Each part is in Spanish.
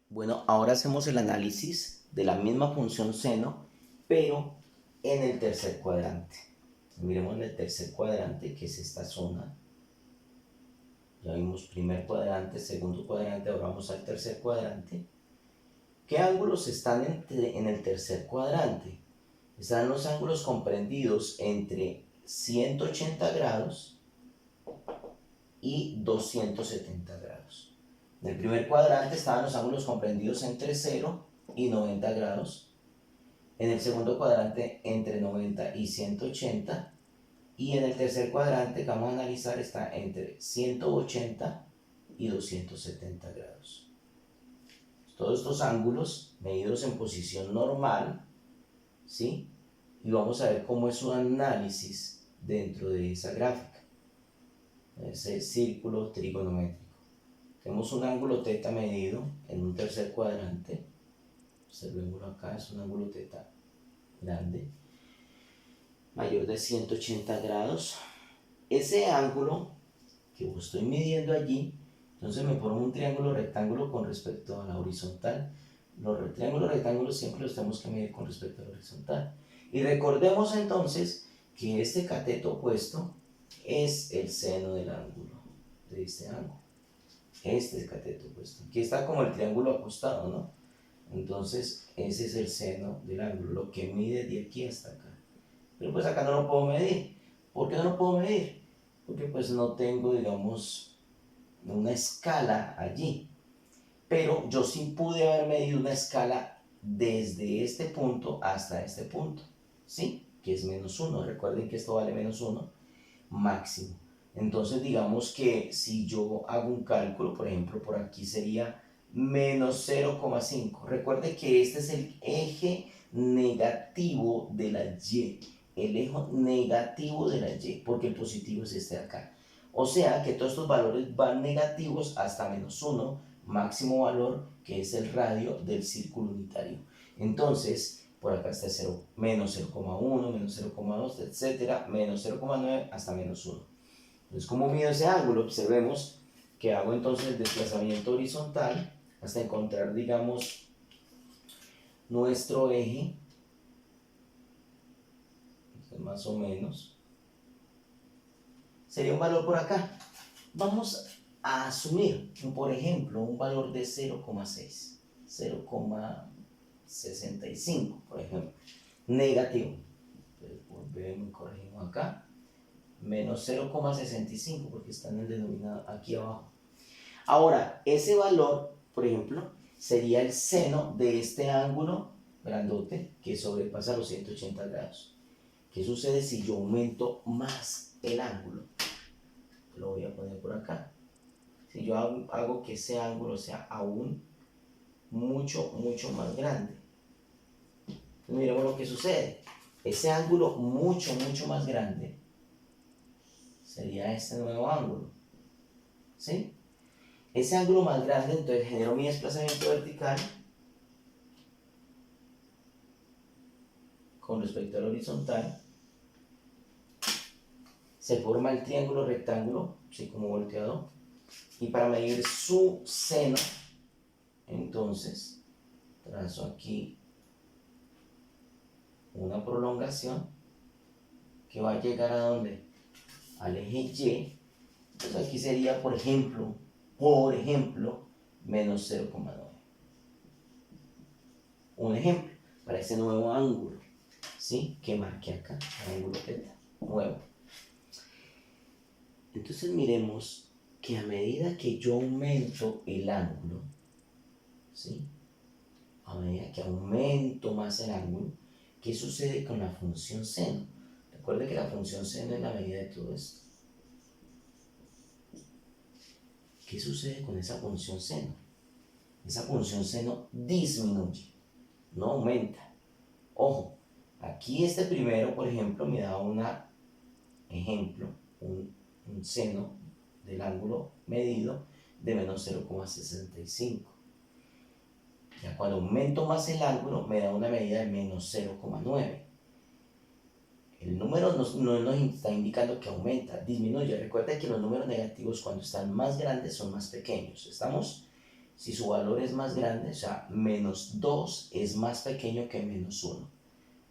Bueno, ahora hacemos el análisis de la misma función seno, pero en el tercer cuadrante. Miremos en el tercer cuadrante, que es esta zona. Ya vimos primer cuadrante, segundo cuadrante, ahora vamos al tercer cuadrante. ¿Qué ángulos están en el tercer cuadrante? Están los ángulos comprendidos entre 180 grados y 270 grados. En el primer cuadrante estaban los ángulos comprendidos entre 0 y 90 grados. En el segundo cuadrante entre 90 y 180. Y en el tercer cuadrante que vamos a analizar está entre 180 y 270 grados. Todos estos ángulos medidos en posición normal, ¿sí? Y vamos a ver cómo es su análisis dentro de esa gráfica, ese círculo trigonométrico. Tenemos un ángulo θ medido en un tercer cuadrante. Observémoslo acá, es un ángulo θ grande, mayor de 180 grados. Ese ángulo que estoy midiendo allí, entonces me formo un triángulo rectángulo con respecto a la horizontal. Los triángulos rectángulos siempre los tenemos que medir con respecto a la horizontal. Y recordemos entonces que este cateto opuesto es el seno del ángulo, de este ángulo. Este es el cateto opuesto. Aquí está como el triángulo acostado, ¿no? Entonces ese es el seno del ángulo, lo que mide de aquí hasta acá. Pero pues acá no lo puedo medir. ¿Por qué no lo puedo medir? Porque pues no tengo, digamos, una escala allí. Pero yo sí pude haber medido una escala desde este punto hasta este punto, ¿sí? Que es -1. Recuerden que esto vale -1 máximo. Entonces digamos que si yo hago un cálculo, por ejemplo, por aquí sería -0,5. Recuerde que este es el eje negativo de la Y. El eje negativo de la Y, porque el positivo es este de acá. O sea que todos estos valores van negativos hasta -1, máximo valor, que es el radio del círculo unitario. Entonces, por acá está 0, -0,1, -0,2, etcétera, -0,9 hasta -1. Entonces, ¿cómo mido ese ángulo? Observemos que hago entonces el desplazamiento horizontal hasta encontrar, digamos, nuestro eje, más o menos. Sería un valor por acá. Vamos a asumir, por ejemplo, un valor de 0,6, 0,65, por ejemplo, negativo. Entonces, volvemos y corregimos acá. Menos 0,65 porque está en el denominador aquí abajo. Ahora, ese valor, por ejemplo, sería el seno de este ángulo grandote que sobrepasa los 180 grados. ¿Qué sucede si yo aumento más el ángulo? Lo voy a poner por acá. Si yo hago que ese ángulo sea aún mucho más grande. Entonces, miremos lo que sucede. Ese ángulo mucho más grande sería este nuevo ángulo, ¿sí? Ese ángulo más grande, entonces genero mi desplazamiento vertical con respecto al horizontal. Se forma el triángulo rectángulo, así como volteado. Y para medir su seno, entonces, trazo aquí una prolongación que va a llegar a ¿dónde? Al eje Y. Entonces aquí sería, por ejemplo, menos 0,9. Un ejemplo para ese nuevo ángulo, ¿sí? Que marqué acá, ángulo θ, nuevo. Entonces miremos que a medida que yo aumento el ángulo, ¿sí? A medida que aumento más el ángulo, ¿qué sucede con la función seno? Recuerde que la función seno es la medida de todo esto. ¿Qué sucede con esa función seno? Esa función seno disminuye, no aumenta. Ojo, aquí este primero, por ejemplo, me da un seno del ángulo medido de menos 0,65. Ya cuando aumento más el ángulo, me da una medida de menos 0,9. El número no nos está indicando que aumenta, disminuye. Recuerda que los números negativos cuando están más grandes son más pequeños. ¿Estamos? Si su valor es más grande, o sea, menos 2 es más pequeño que menos 1.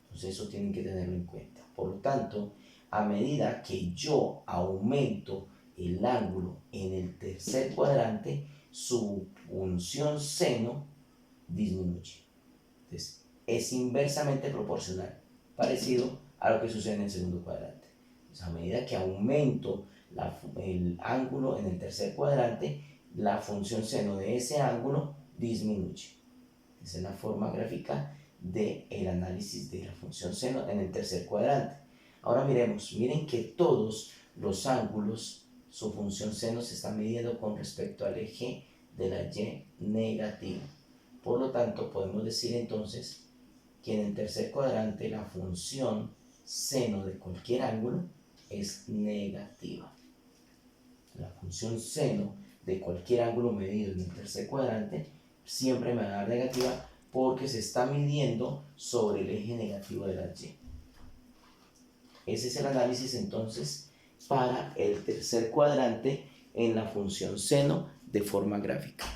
Entonces eso tienen que tenerlo en cuenta. Por lo tanto, a medida que yo aumento el ángulo en el tercer cuadrante, su función seno disminuye. Entonces, es inversamente proporcional, parecido a lo que sucede en el segundo cuadrante. Entonces, a medida que aumento el ángulo en el tercer cuadrante, la función seno de ese ángulo disminuye. Esa es la forma gráfica del análisis de la función seno en el tercer cuadrante. Ahora miren que todos los ángulos, su función seno se está midiendo con respecto al eje de la y negativa. Por lo tanto, podemos decir entonces que en el tercer cuadrante la función seno de cualquier ángulo es negativa. La función seno de cualquier ángulo medido en el tercer cuadrante siempre me va a dar negativa porque se está midiendo sobre el eje negativo de la y. Ese es el análisis entonces para el tercer cuadrante en la función seno de forma gráfica.